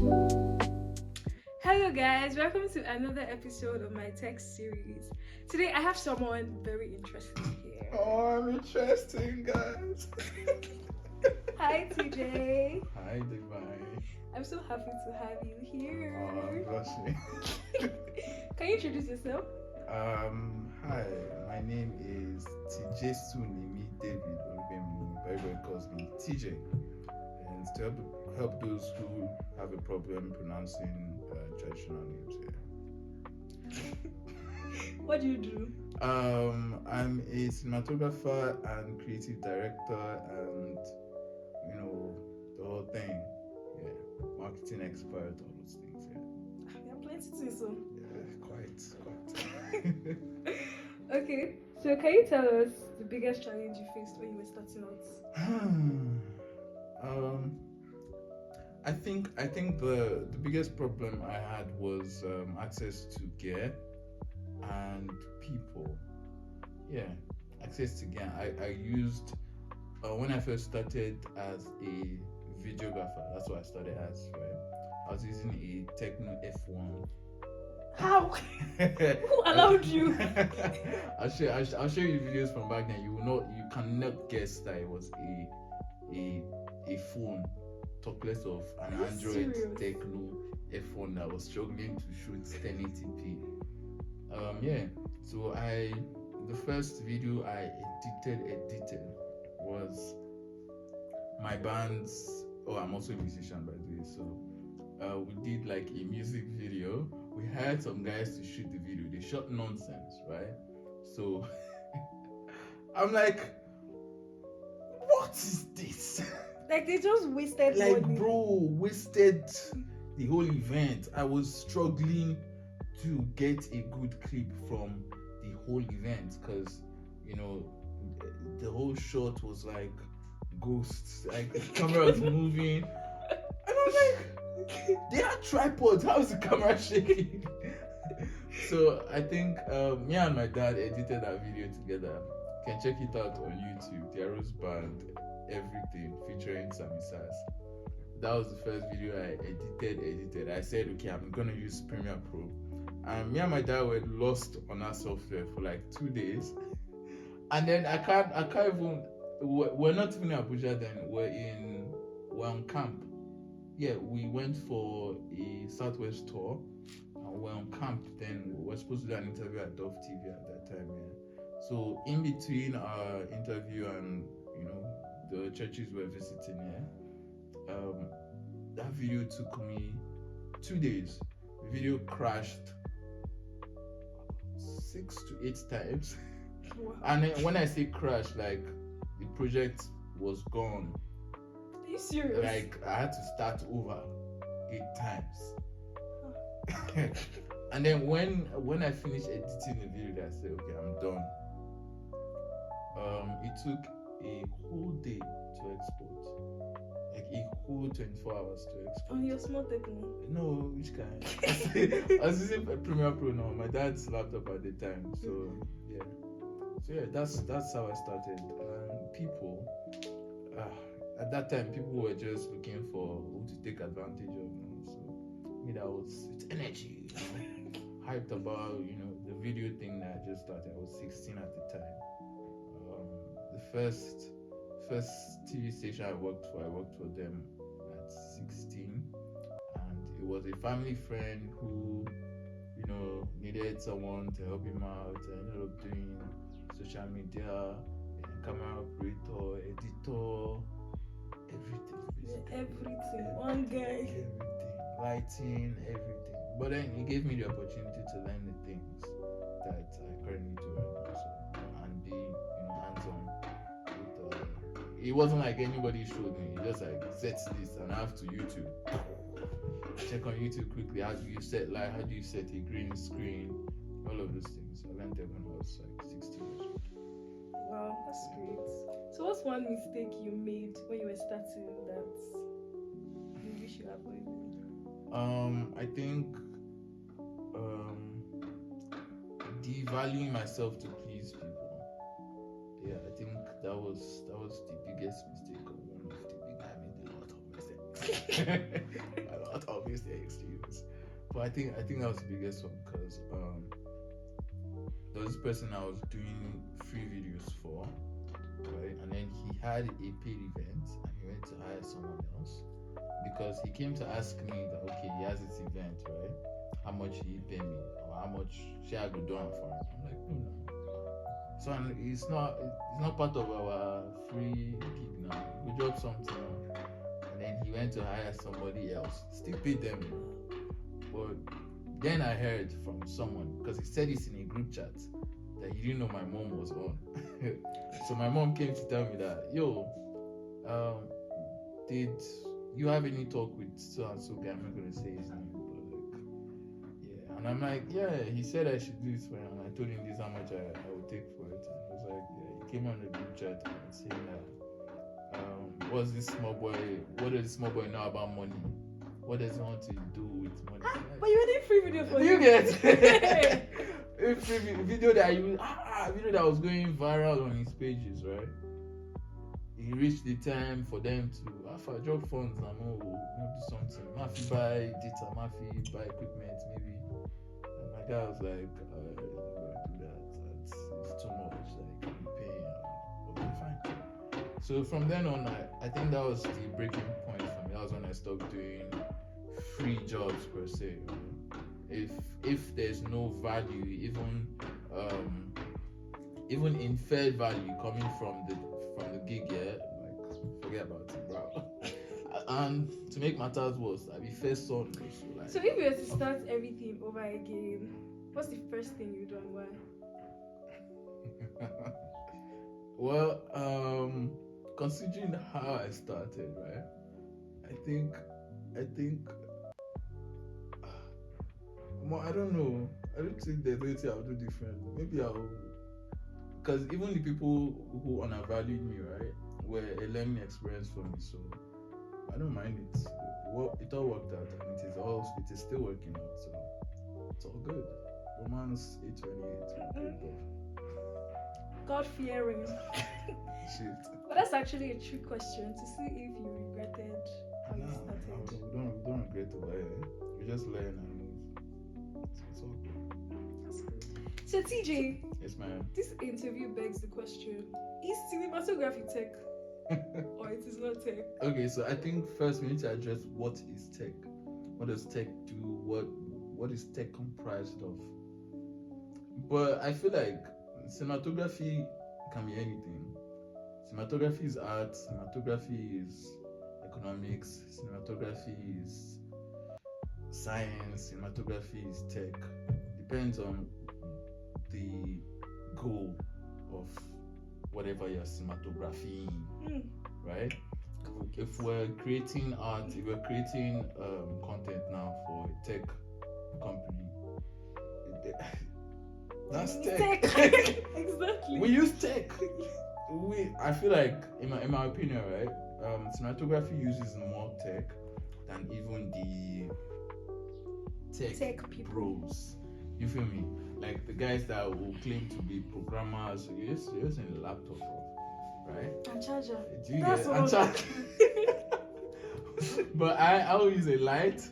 Hello guys, welcome to another episode of my text series. Today I have someone very interesting here. Oh, I'm interesting, guys. Hi TJ. Hi, Divine. I'm so happy to have you here. Oh, I'm blushing. Can you introduce yourself? Hi, my name is TJ Sunimi David Olubemi. Everybody calls me TJ. And to help those who have a problem pronouncing traditional names here. What do you do? I'm a cinematographer and creative director and the whole thing. Yeah. Marketing expert, all those things, yeah. You have plenty to say so. Yeah, quite. Okay, so can you tell us the biggest challenge you faced when you were starting out? I think the biggest problem I had was access to gear and people. Yeah, access to gear. I used when I first started as a videographer. That's what I started as. Right, I was using a Techno F1. How? Who allowed you? I'll show you videos from back then. You cannot guess that it was a phone. Talk less of an Android serious? Techno F1 that was struggling to shoot 1080p. So the first video I edited was my band's. Oh, I'm also a musician by the way. So we did like a music video. We hired some guys to shoot the video. They shot nonsense, right? So I'm like, what is this? Like they just wasted money. Bro, wasted the whole event. I was struggling to get a good clip from the whole event because the whole shot was like ghosts, like the camera was moving, and I'm like, they are tripods. How is the camera shaking? So I think me and my dad edited that video together. You can check it out on YouTube. The Arrows Band, everything featuring Sammy Sass. That was the first video I edited. I said, okay, I'm gonna use Premiere Pro. And me and my dad were lost on our software for like 2 days. And then I can't even. We're not even in Abuja then. We're on camp. Yeah, we went for a Southwest tour. And we're on camp. Then we're supposed to do an interview at Dove TV at that time. Yeah. So in between our interview and the churches we're visiting here, that video took me 2 days. The video crashed 6 to 8 times. Wow. And then when I say crash, like the project was gone. Are you serious? Like I had to start over 8 times. And then when I finished editing the video, I said, okay, I'm done. It took a whole day to export. Like a whole 24 hours to export. On your small Techno? No, which kind? I was using Premiere Pro now. My dad's laptop at the time. So yeah, that's how I started. People, at that time, people were just looking for who to take advantage of. So me, that was with energy. Hyped about the video thing that I just started. I was 16 at the time. The first TV station I worked for them at 16, and it was a family friend who needed someone to help him out. I ended up doing social media, camera operator, editor, Everything. One guy. Everything, lighting, everything. But then he gave me the opportunity to learn the things that I currently do right now, and be hands-on. It wasn't like anybody showed me. It just like set this and I have to YouTube. Check on YouTube quickly. How do you set light? How do you set a green screen? All of those things. I learned them when I was like 16 years old. Wow, that's great. So what's one mistake you made when you were starting that you wish you avoided? I think devaluing myself to please people. Yeah, I think that was the biggest mistake, or one of the big. I made a lot of mistakes. But I think that was the biggest one because there was this person I was doing free videos for, right? And then he had a paid event and he went to hire someone else because he came to ask me that okay, he has this event, right? How much he pay me or how much she I go do for him? I'm like, no, no. So and it's not part of our free gig now. We drop something now. And then he went to hire somebody else. Still paid them. But then I heard from someone because he said this in a group chat that he didn't know my mom was on. So my mom came to tell me that, yo, did you have any talk with so and so guy? I'm not gonna say his name, but like, yeah. And I'm like, yeah, he said I should do this for him. And I told him this how much I would take for it. And he was like, yeah, he came on the group chat and saying that, what does this small boy know about money? What does he want to do with money? But you did free video for you him. get a free video that was going viral on his pages, right? He reached the time for them to drop funds and do something. Mafi buy data, Mafi buy equipment, maybe. And my guy was like, I'm not gonna do that. It's too much. Like I'm paying. Okay, fine. So from then on, I think that was the breaking point for me. That was when I stopped doing free jobs per se. If there's no value, even in fair value coming from the gig, yeah, like forget about it, bro. And to make matters worse, I be first son. So if you were to start everything over again, what's the first thing you do and why? Well, considering how I started, right? I think I don't know. I don't think there's anything I'll do different. Maybe because even the people who undervalued me, right, were a learning experience for me. So I don't mind it. It all worked out, and it is still working out. So it's all good. Romans 8:28. God fearing. Shit. But that's actually a trick question to see if you regretted how you started. We don't regret over here. We just learn and move. It's all good. That's good. So TJ. Yes, ma'am. This interview begs the question: is cinematography tech, or it is not tech? Okay, so I think first we need to address what is tech. What does tech do? What is tech comprised of? But I feel like cinematography can be anything. Cinematography is art, cinematography is economics, cinematography is science, cinematography is tech. Depends on the goal of whatever you're cinematographying, right? If we're creating art, if we're creating content now for a tech company, that's tech. Exactly. We use tech. I feel like, in my opinion, right, cinematography uses more tech than even the tech people. bros. You feel me? Like the guys that will claim to be programmers, you're using a laptop, right? And charger. Do you get and charger? But I'll use a light.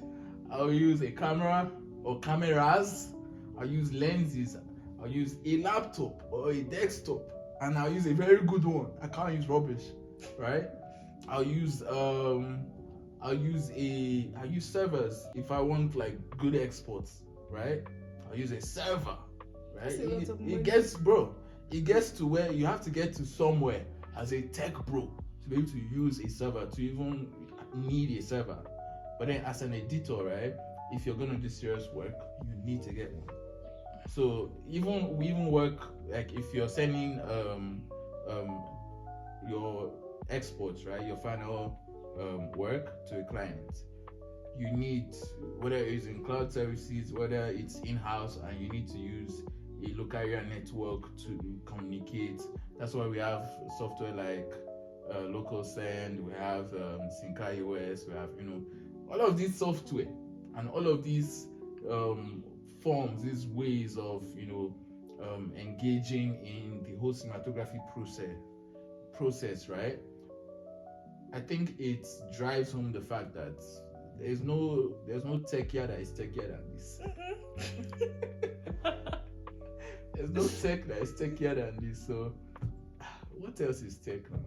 I'll use a camera or cameras. I'll use lenses. I'll use a laptop or a desktop, and I'll use a very good one. I can't use rubbish, right? I'll use servers if I want like good exports, right? I'll use a server, right? It gets to where you have to get to somewhere as a tech bro to be able to use a server, to even need a server. But then as an editor, right, if you're gonna do serious work, you need to get one. So we even work, like if you're sending your exports, right, your final work to a client, you need, whether it's in cloud services, whether it's in-house, and you need to use a local area network to communicate. That's why we have software like Local Send, we have Synca US, we have all of this software and all of these forms, these ways of engaging in the whole cinematography process, right? I think it drives home the fact that there's no techier that is techier than this. There's no tech that is techier than this. So what else is tech now?